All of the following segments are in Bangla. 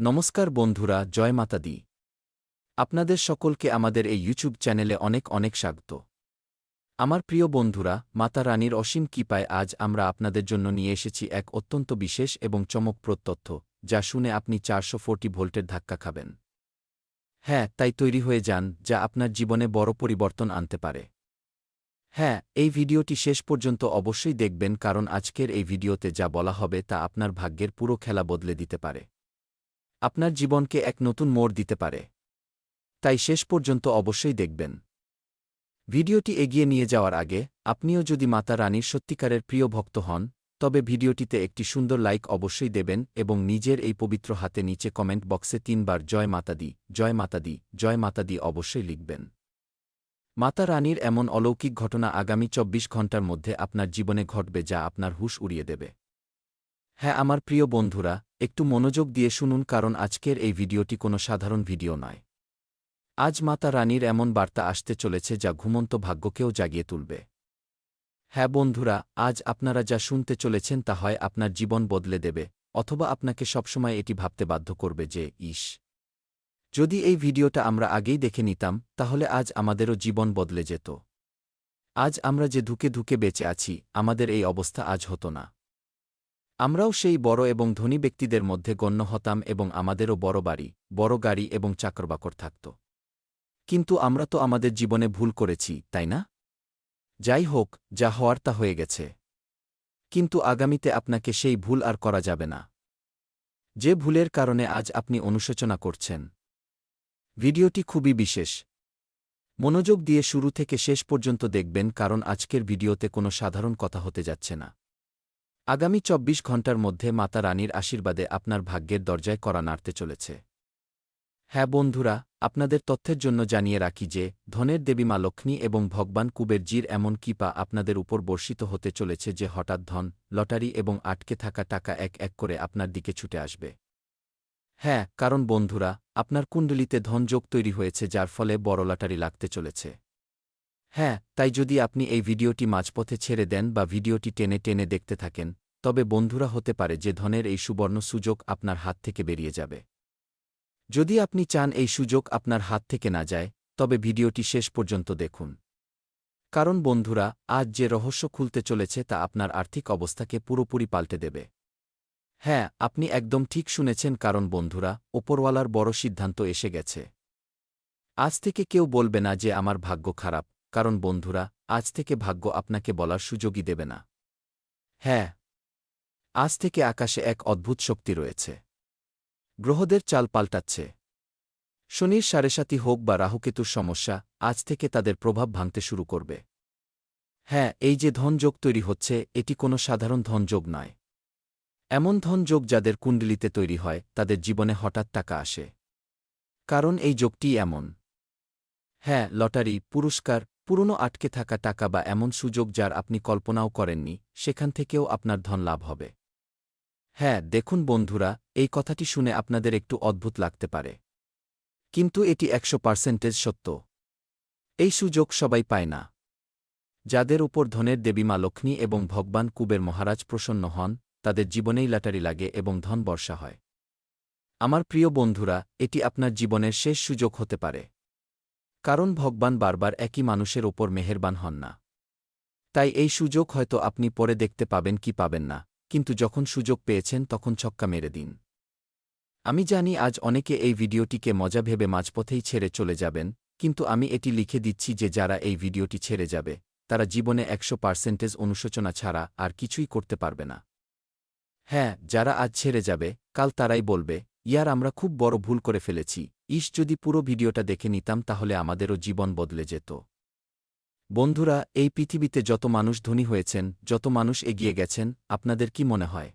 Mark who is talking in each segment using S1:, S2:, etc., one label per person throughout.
S1: নমস্কার বন্ধুরা, জয় মাতা দি। আপনাদের সকলকে আমাদের এই ইউটিউব চ্যানেলে অনেক অনেক স্বাগত। আমার প্রিয় বন্ধুরা, মাতা রানীর অসীম কৃপায় আজ আমরা আপনাদের জন্য নিয়ে এসেছি এক অত্যন্ত বিশেষ এবং চমকপ্রদ তথ্য, যা শুনে আপনি 440 ভোল্টের ধাক্কা খাবেন। হ্যাঁ, তাই তৈরি হয়ে যান, যা আপনার জীবনে বড় পরিবর্তন আনতে পারে। হ্যাঁ, এই ভিডিওটি শেষ পর্যন্ত অবশ্যই দেখবেন, কারণ আজকের এই ভিডিওতে যা বলা হবে তা আপনার ভাগ্যের পুরো খেলা বদলে দিতে পারে। আপনার জীবনকে এক নতুন মোড় দিতে পারে। তাই শেষ পর্যন্ত অবশ্যই দেখবেন। ভিডিওটি এগিয়ে নিয়ে যাওয়ার আগে আপনিও যদি মাতা রানীর সত্যিকারের প্রিয় ভক্ত হন, তবে ভিডিওটিতে একটি সুন্দর লাইক অবশ্যই দেবেন এবং নিজের এই পবিত্র হাতে নিচে কমেন্ট বক্সে 3 বার জয় মাতা দি, জয় মাতা দি, জয় মাতা দি অবশ্যই লিখবেন। মাতা রানীর এমন অলৌকিক ঘটনা আগামী 24 ঘণ্টার মধ্যে আপনার জীবনে ঘটবে, যা আপনার হুঁশ উড়িয়ে দেবে। হ্যাঁ আমার প্রিয় বন্ধুরা, একটু মনোযোগ দিয়ে শুনুন, কারণ আজকের এই ভিডিওটি কোনো সাধারণ ভিডিও নয়। আজ মাতা রানীর এমন বার্তা আসতে চলেছে যা ঘুমন্ত ভাগ্যকেও জাগিয়ে তুলবে। হ্যাঁ বন্ধুরা, আজ আপনারা যা শুনতে চলেছেন তা হয় আপনার জীবন বদলে দেবে, অথবা আপনাকে সবসময় এটি ভাবতে বাধ্য করবে যে ইস, যদি এই ভিডিওটা আমরা আগেই দেখে নিতাম, তাহলে আজ আমাদেরও জীবন বদলে যেত। আজ আমরা যে ধুকে ধুকে বেঁচে আছি, আমাদের এই অবস্থা আজ হতো না। আমরাও সেই বড় এবং ধনী ব্যক্তিদের মধ্যে গণ্য হতাম এবং আমাদেরও বড় বাড়ি, বড় গাড়ি এবং চাকরবাকর থাকত। কিন্তু আমরা তো আমাদের জীবনে ভুল করেছি, তাই না? যাই হোক, যা হওয়ার তা হয়ে গেছে। কিন্তু আগামীতে আপনাকে সেই ভুল আর করা যাবে না, যে ভুলের কারণে আজ আপনি অনুশোচনা করছেন। ভিডিওটি খুবই বিশেষ। মনোযোগ দিয়ে শুরু থেকে শেষ পর্যন্ত দেখবেন, কারণ আজকের ভিডিওতে কোনো সাধারণ কথা হতে যাচ্ছে না। আগামী 24 ঘণ্টার মধ্যে মাতা রানীর আশীর্বাদে আপনার ভাগ্যের দরজায় কড়া নাড়তে চলেছে। হ্যাঁ বন্ধুরা, আপনাদের তথ্যের জন্য জানিয়ে রাখি যে ধনের দেবী মা লক্ষ্মী এবং ভগবান কুবেরজির এমন কৃপা আপনাদের উপর বর্ষিত হতে চলেছে যে হঠাৎ ধন, লটারি এবং আটকে থাকা টাকা এক এক করে আপনার দিকে ছুটে আসবে। হ্যাঁ, কারণ বন্ধুরা, আপনার কুণ্ডলিতে ধনযোগ তৈরি হয়েছে, যার ফলে বড় লটারি লাগতে চলেছে। হ্যাঁ, তাই যদি আপনি এই ভিডিওটি মাঝপথে ছেড়ে দেন বা ভিডিওটি টেনে টেনে দেখতে থাকেন, তবে বন্ধুরা হতে পারে যে ধনের এই সুবর্ণ সুযোগ আপনার হাত থেকে বেরিয়ে যাবে। যদি আপনি চান এই সুযোগ আপনার হাত থেকে না যায়, তবে ভিডিওটি শেষ পর্যন্ত দেখুন। কারণ বন্ধুরা, আজ যে রহস্য খুলতে চলেছে তা আপনার আর্থিক অবস্থাকে পুরোপুরি পাল্টে দেবে। হ্যাঁ, আপনি একদম ঠিক শুনেছেন, কারণ বন্ধুরা, ওপরওয়ালার বড় সিদ্ধান্ত এসে গেছে। আজ থেকে কেউ বলবে না যে আমার ভাগ্য খারাপ, কারণ বন্ধুরা, আজ থেকে ভাগ্য আপনাকে বলার সুযোগই দেবে না। হ্যাঁ, আজ থেকে আকাশে এক অদ্ভুত শক্তি রয়েছে। গ্রহদের চাল পাল্টাচ্ছে। শনির সাড়েসাতি হোক বা রাহুকেতুর সমস্যা, আজ থেকে তাদের প্রভাব ভাঙতে শুরু করবে। হ্যাঁ, এই যে ধনযোগ তৈরি হচ্ছে, এটি কোনো সাধারণ ধনযোগ নয়। এমন ধনযোগ যাদের কুণ্ডলিতে তৈরি হয়, তাদের জীবনে হঠাৎ টাকা আসে। কারণ এই যোগটি এমন। হ্যাঁ, লটারি, পুরস্কার, পুরনো আটকে থাকা টাকা বা এমন সুযোগ যার আপনি কল্পনাও করেননি, সেখান থেকেও আপনার ধন লাভ হবে। হ্যাঁ, দেখুন বন্ধুরা, এই কথাটি শুনে আপনাদের একটু অদ্ভুত লাগতে পারে। কিন্তু এটি 100% সত্য। এই সুযোগ সবাই পায় না। যাদের উপর ধনের দেবী মা লক্ষ্মী এবং ভগবান কুবের মহারাজ প্রসন্ন হন, তাদের জীবনেই লটারি লাগে এবং ধন বর্ষা হয়। আমার প্রিয় বন্ধুরা, এটি আপনার জীবনের শেষ সুযোগ হতে পারে। কারণ ভগবান বারবার একই মানুষের ওপর মেহেরবান হন না। তাই এই সুযোগ হয়তো আপনি পরে দেখতে পাবেন কি পাবেন না, কিন্তু যখন সুযোগ পেয়েছেন তখন ছক্কা মেরে দিন। আমি জানি আজ অনেকে এই ভিডিওটিকে মজা ভেবে মাঝপথেই ছেড়ে চলে যাবেন, কিন্তু আমি এটি লিখে দিচ্ছি যে যারা এই ভিডিওটি ছেড়ে যাবে, তারা জীবনে 100% অনুশোচনা ছাড়া আর কিছুই করতে পারবে না। হ্যাঁ, যারা আজ ছেড়ে যাবে, কাল তারাই বলবে, ইয়ার আমরা খুব বড় ভুল করে ফেলেছি, ইস যদি পুরো ভিডিওটা দেখে নিতাম তাহলে আমাদেরও জীবন বদলে যেত। বন্ধুরা, এই পৃথিবীতে যত মানুষ ধনী হয়েছেন, যত মানুষ এগিয়ে গেছেন, আপনাদের কি মনে হয়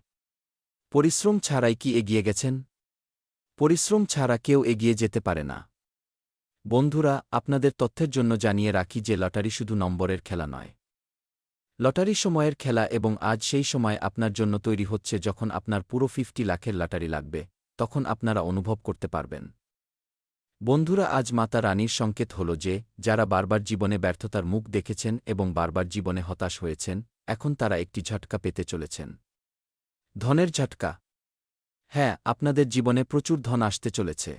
S1: পরিশ্রম ছাড়াই কি এগিয়ে গেছেন? পরিশ্রম ছাড়া কেউ এগিয়ে যেতে পারে না। বন্ধুরা, আপনাদের তথ্যের জন্য জানিয়ে রাখি যে লটারি শুধু নম্বরের খেলা নয়। লটারি সময়ের খেলা, এবং আজ সেই সময় আপনার জন্য তৈরি হচ্ছে যখন আপনার পুরো 50 লাখের লটারি লাগবে, তখন আপনারা অনুভব করতে পারবেন। বন্ধুরা, আজ মাতা রানীর সংকেত হল যে যারা বারবার জীবনে ব্যর্থতার মুখ দেখেছেন এবং বারবার জীবনে হতাশ হয়েছেন, এখন তারা একটি ঝটকা পেতে চলেছেন। ধনের ঝটকা। হ্যাঁ, আপনাদের জীবনে প্রচুর ধন আসতে চলেছে।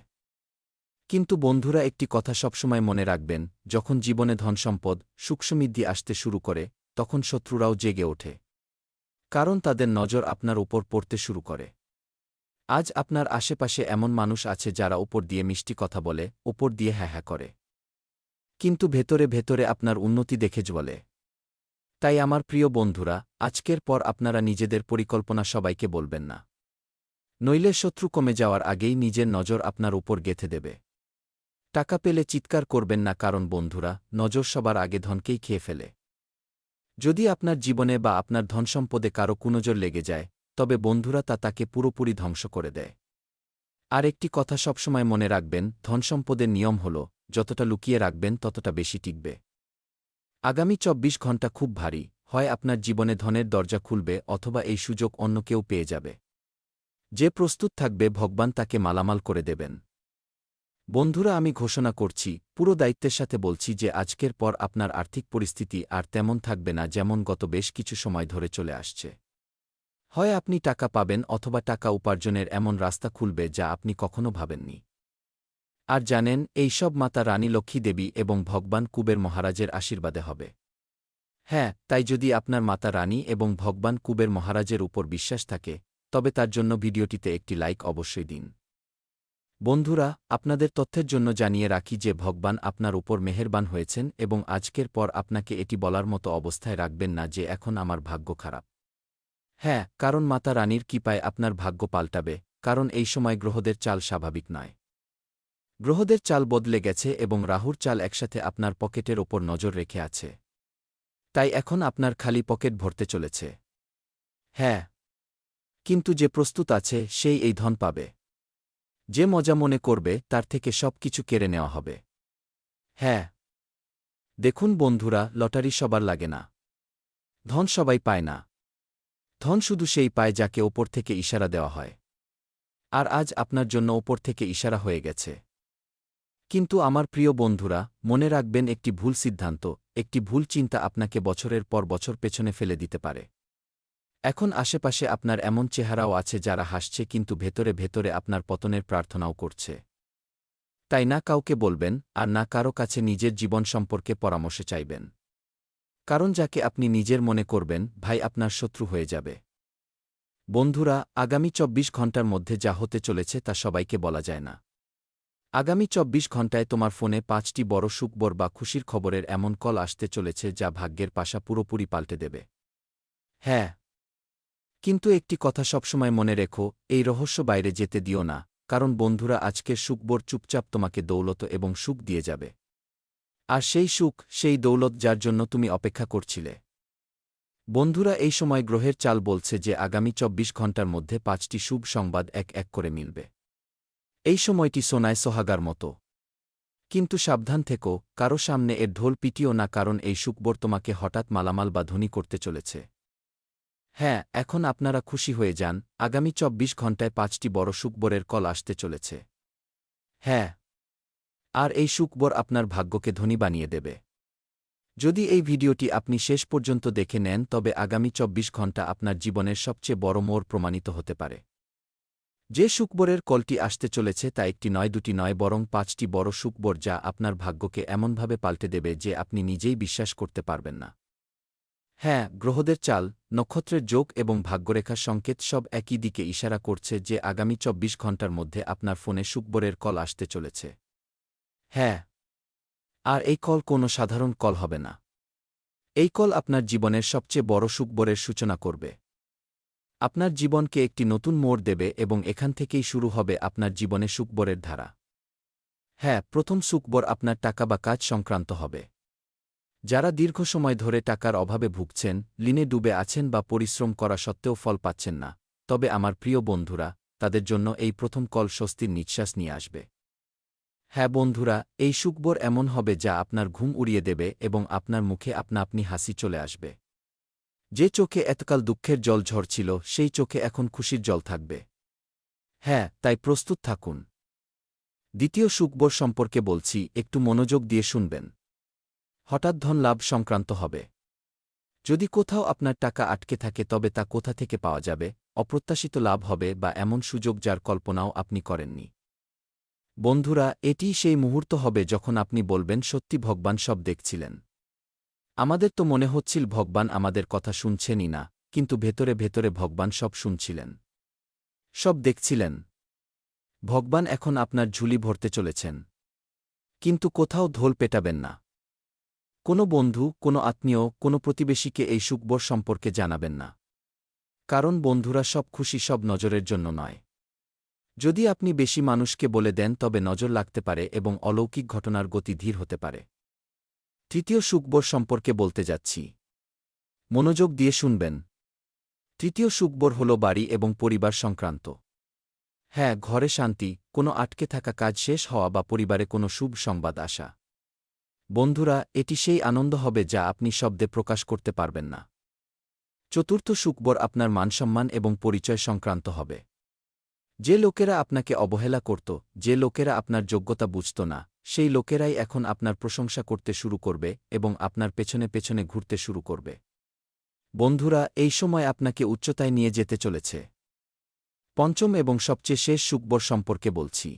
S1: কিন্তু বন্ধুরা, একটি কথা সবসময় মনে রাখবেন, যখন জীবনে ধনসম্পদ, সুখসমৃদ্ধি আসতে শুরু করে, তখন শত্রুরাও জেগে ওঠে। কারণ তাদের নজর আপনার উপর পড়তে শুরু করে। আজ আপনার আশেপাশে এমন মানুষ আছে যারা উপর দিয়ে মিষ্টি কথা বলে, উপর দিয়ে হ্যাঁ হ্যাঁ করে, কিন্তু ভেতরে ভেতরে আপনার উন্নতি দেখে জ্বলে। তাই আমার প্রিয় বন্ধুরা, আজকের পর আপনারা নিজেদের পরিকল্পনা সবাইকে বলবেন না। নইলে শত্রু কমে যাওয়ার আগেই নিজের নজর আপনার উপর গেঁথে দেবে। টাকা পেলে চিৎকার করবেন না, কারণ বন্ধুরা, নজর সবার আগে ধনকেই খেয়ে ফেলে। যদি আপনার জীবনে বা আপনার ধনসম্পদে কারো কুনজর লেগে যায়, তবে বন্ধুরা তা তাকে পুরোপুরি ধ্বংস করে দেয়। আর একটি কথা সবসময় মনে রাখবেন, ধনসম্পদের নিয়ম হল, যতটা লুকিয়ে রাখবেন ততটা বেশি টিকবে। আগামী ২৪ ঘণ্টা খুব ভারী, হয় আপনার জীবনে ধনের দরজা খুলবে অথবা এই সুযোগ অন্য কেউ পেয়ে যাবে। যে প্রস্তুত থাকবে, ভগবান তাকে মালামাল করে দেবেন। বন্ধুরা, আমি ঘোষণা করছি, পুরো দায়িত্বের সাথে বলছি যে আজকের পর আপনার আর্থিক পরিস্থিতি আর তেমন থাকবে না যেমন গত বেশ কিছু সময় ধরে চলে আসছে। হয় আপনি টাকা পাবেন অথবা টাকা উপার্জনের এমন রাস্তা খুলবে যা আপনি কখনো ভাবেননি। আর জানেন, এই সব মাতা রানী লক্ষ্মী দেবী এবং ভগবান কুবের মহারাজের আশীর্বাদে হবে। হ্যাঁ, তাই যদি আপনার মাতা রানী এবং ভগবান কুবের মহারাজের উপর বিশ্বাস থাকে, তবে তার জন্য ভিডিওটিতে একটি লাইক অবশ্যই দিন। বন্ধুরা, আপনাদের তথ্যের জন্য জানিয়ে রাখি যে ভগবান আপনার উপর মেহেরবান হয়েছেন এবং আজকের পর আপনাকে এটি বলার মতো অবস্থায় রাখবেন না যে এখন আমার ভাগ্য খারাপ। হ্যাঁ, কারণ মাতা রানীর কৃপায় আপনার ভাগ্য পাল্টাবে, কারণ এই সময় গ্রহদের চাল স্বাভাবিক নয়। গ্রহদের চাল বদলে গেছে এবং রাহুর চাল একসাথে আপনার পকেটের ওপর নজর রেখে আছে। তাই এখন আপনার খালি পকেট ভরতে চলেছে। হ্যাঁ, কিন্তু যে প্রস্তুত আছে সেই এই ধন পাবে। যে মজা মনে করবে তার থেকে সব কিছু কেড়ে নেওয়া হবে। হ্যাঁ, দেখুন বন্ধুরা, লটারি সবার লাগে না। ধন সবাই পায় না। ধন শুধু সেই পায় যাকে ওপর থেকে ইশারা দেওয়া হয়। আর আজ আপনার জন্য ওপর থেকে ইশারা হয়ে গেছে। কিন্তু আমার প্রিয় বন্ধুরা, মনে রাখবেন, একটি ভুল সিদ্ধান্ত, একটি ভুল চিন্তা আপনাকে বছরের পর বছর পেছনে ফেলে দিতে পারে। এখন আশেপাশে আপনার এমন চেহারাও আছে যারা হাসছে কিন্তু ভেতরে ভেতরে আপনার পতনের প্রার্থনাও করছে। তাই না কাউকে বলবেন আর না কারো কাছে নিজের জীবন সম্পর্কে পরামর্শ চাইবেন। কারণ যাকে আপনি নিজের মনে করবেন, ভাই আপনার শত্রু হয়ে যাবে। বন্ধুরা, আগামী ২৪ ঘণ্টার মধ্যে যা হতে চলেছে তা সবাইকে বলা যায় না। আগামী ২৪ ঘণ্টায় তোমার ফোনে ৫টি বড় সুখবর বা খুশির খবরের এমন কল আসতে চলেছে যা ভাগ্যের পাশা পুরোপুরি পাল্টে দেবে। হ্যাঁ, কিন্তু একটি কথা সবসময় মনে রেখো, এই রহস্য বাইরে যেতে দিও না, কারণ বন্ধুরা, আজকের সুখবর চুপচাপ তোমাকে দৌলত এবং সুখ দিয়ে যাবে। আর সেই সুখ, সেই দৌলত যার জন্য তুমি অপেক্ষা করছিলে। বন্ধুরা, এই সময় গ্রহের চাল বলছে যে আগামী ২৪ ঘণ্টার মধ্যে ৫টি শুভ সংবাদ এক এক করে মিলবে। এই সময়টি সোনায় সোহাগার মতো। কিন্তু সাবধান থেকো, কারো সামনে এর ঢোল পিটিও না, কারণ এই সুখবর তোমাকে হঠাৎ মালামাল বা ধনী করতে চলেছে। হ্যাঁ, এখন আপনারা খুশি হয়ে যান, আগামী ২৪ ঘণ্টায় ৫টি বড় সুখবরের কল আসতে চলেছে। হ্যাঁ, আর এই সুখবর আপনার ভাগ্যকে ধনী বানিয়ে দেবে। যদি এই ভিডিওটি আপনি শেষ পর্যন্ত দেখে নেন, তবে আগামী ২৪ ঘণ্টা আপনার জীবনের সবচেয়ে বড় মোড় প্রমাণিত হতে পারে। যে সুখবরের কলটি আসতে চলেছে তা একটি নয়, দুটি নয়, বরং ৫টি বড় সুখবর যা আপনার ভাগ্যকে এমনভাবে পাল্টে দেবে যে আপনি নিজেই বিশ্বাস করতে পারবেন না। হ্যাঁ, গ্রহদের চাল, নক্ষত্রের যোগ এবং ভাগ্যরেখার সংকেত সব একই দিকে ইশারা করছে যে আগামী ২৪ ঘণ্টার মধ্যে আপনার ফোনে সুখবরের কল আসতে চলেছে। হ্যাঁ, আর এই কল কোনো সাধারণ কল হবে না। এই কল আপনার জীবনের সবচেয়ে বড় সুখবরের সূচনা করবে। আপনার জীবনকে একটি নতুন মোড় দেবে এবং এখান থেকেই শুরু হবে আপনার জীবনে সুখবরের ধারা। হ্যাঁ, প্রথম সুখবর আপনার টাকা বা কাজ সংক্রান্ত হবে। যারা দীর্ঘ সময় ধরে টাকার অভাবে ভুগছেন, ঋণে ডুবে আছেন বা পরিশ্রম করা সত্ত্বেও ফল পাচ্ছেন না, তবে আমার প্রিয় বন্ধুরা, তাদের জন্য এই প্রথম কল স্বস্তির নিঃশ্বাস নিয়ে আসবে। হ্যাঁ বন্ধুরা, এই সুখবর এমন হবে যা আপনার ঘুম উড়িয়ে দেবে এবং আপনার মুখে আপনা আপনি হাসি চলে আসবে। যে চোখে এতকাল দুঃখের জল ঝরছিল, সেই চোখে এখন খুশির জল থাকবে। হ্যাঁ, তাই প্রস্তুত থাকুন। দ্বিতীয় সুখবর সম্পর্কে বলছি, একটু মনোযোগ দিয়ে শুনবেন। হঠাৎ ধন লাভ সংক্রান্ত হবে। যদি কোথাও আপনার টাকা আটকে থাকে তবে তা কোথা থেকে পাওয়া যাবে, অপ্রত্যাশিত লাভ হবে বা এমন সুযোগ যার কল্পনাও আপনি করেননি। বন্ধুরা, এটিই সেই মুহূর্ত হবে যখন আপনি বলবেন, সত্যি ভগবান সব দেখছিলেন। আমাদের তো মনে হচ্ছিল ভগবান আমাদের কথা শুনছেনই না, কিন্তু ভেতরে ভেতরে ভগবান সব শুনছিলেন, সব দেখছিলেন। ভগবান এখন আপনার ঝুলি ভরতে চলেছেন। কিন্তু কোথাও ঢোল পেটাবেন না। কোনো বন্ধু, কোনো আত্মীয়, কোনো প্রতিবেশীকে এই সুখবর সম্পর্কে জানাবেন না। কারণ বন্ধুরা, সব খুশি সব নজরের জন্য নয়। যদি আপনি বেশি মানুষকে বলে দেন তবে নজর লাগতে পারে এবং অলৌকিক ঘটনার গতি ধীর হতে পারে। তৃতীয় সুখবর সম্পর্কে বলতে যাচ্ছি। মনোযোগ দিয়ে শুনবেন। তৃতীয় সুখবর হল বাড়ি এবং পরিবার সংক্রান্ত। হ্যাঁ, ঘরে শান্তি, কোনো আটকে থাকা কাজ শেষ হওয়া বা পরিবারে কোনো শুভ সংবাদ আসা। বন্ধুরা, এটি সেই আনন্দ হবে যা আপনি শব্দে প্রকাশ করতে পারবেন না। চতুর্থ সুখবর আপনার মানসম্মান এবং পরিচয় সংক্রান্ত হবে। যে লোকেরা আপনাকে অবহেলা করত, যে লোকেরা আপনার যোগ্যতা বুঝত না, সেই লোকেরাই এখন আপনার প্রশংসা করতে শুরু করবে এবং আপনার পেছনে পেছনে ঘুরতে শুরু করবে। বন্ধুরা, এই সময় আপনাকে উচ্চতায় নিয়ে যেতে চলেছে। পঞ্চম এবং সবচেয়ে শেষ সুখবর সম্পর্কে বলছি।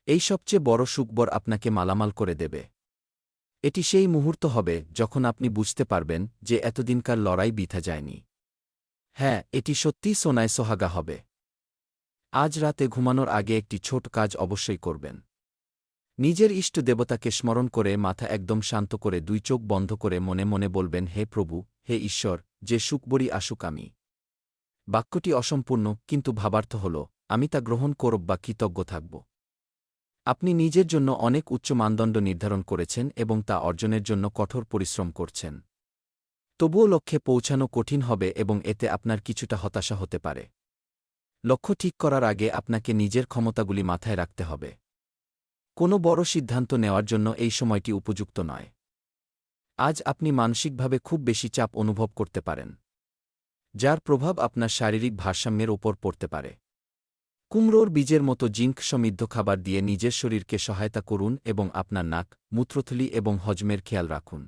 S1: এই সবচেয়ে বড় সুখবর আপনাকে মালামাল করে দেবে। এটি সেই মুহূর্ত হবে যখন আপনি বুঝতে পারবেন যে এতদিনকার লড়াই বৃথা যায়নি। হ্যাঁ, এটি সত্যিই সোনায় সোহাগা হবে। আজ রাতে ঘুমানোর আগে একটি ছোট কাজ অবশ্যই করবেন। নিজের ইষ্ট দেবতাকে স্মরণ করে মাথা একদম শান্ত করে দুই চোখ বন্ধ করে মনে মনে বলবেন, হে প্রভু, হে ঈশ্বর, যে সুখবরই আসুক আমি। বাক্যটি অসম্পূর্ণ, কিন্তু ভাবার্থ হল, আমি তা গ্রহণ করব বা কৃতজ্ঞ থাকব। আপনি নিজের জন্য অনেক উচ্চ মানদণ্ড নির্ধারণ করেছেন এবং তা অর্জনের জন্য কঠোর পরিশ্রম করছেন। তবুও লক্ষ্যে পৌঁছানো কঠিন হবে এবং এতে আপনার কিছুটা হতাশা হতে পারে। লক্ষ্য ঠিক করার আগে আপনাকে নিজের ক্ষমতাগুলি মাথায় রাখতে হবে। কোনো বড় সিদ্ধান্ত নেওয়ার জন্য এই সময়টি উপযুক্ত নয়। আজ আপনি মানসিকভাবে খুব বেশি চাপ অনুভব করতে পারেন, যার প্রভাব আপনার শারীরিক ভারসাম্যের ওপর পড়তে পারে। কুমড়োর বীজের মতো জিঙ্ক সমৃদ্ধ খাবার দিয়ে নিজের শরীরকে সহায়তা করুন এবং আপনার নাক, মূত্রথলি এবং হজমের খেয়াল রাখুন।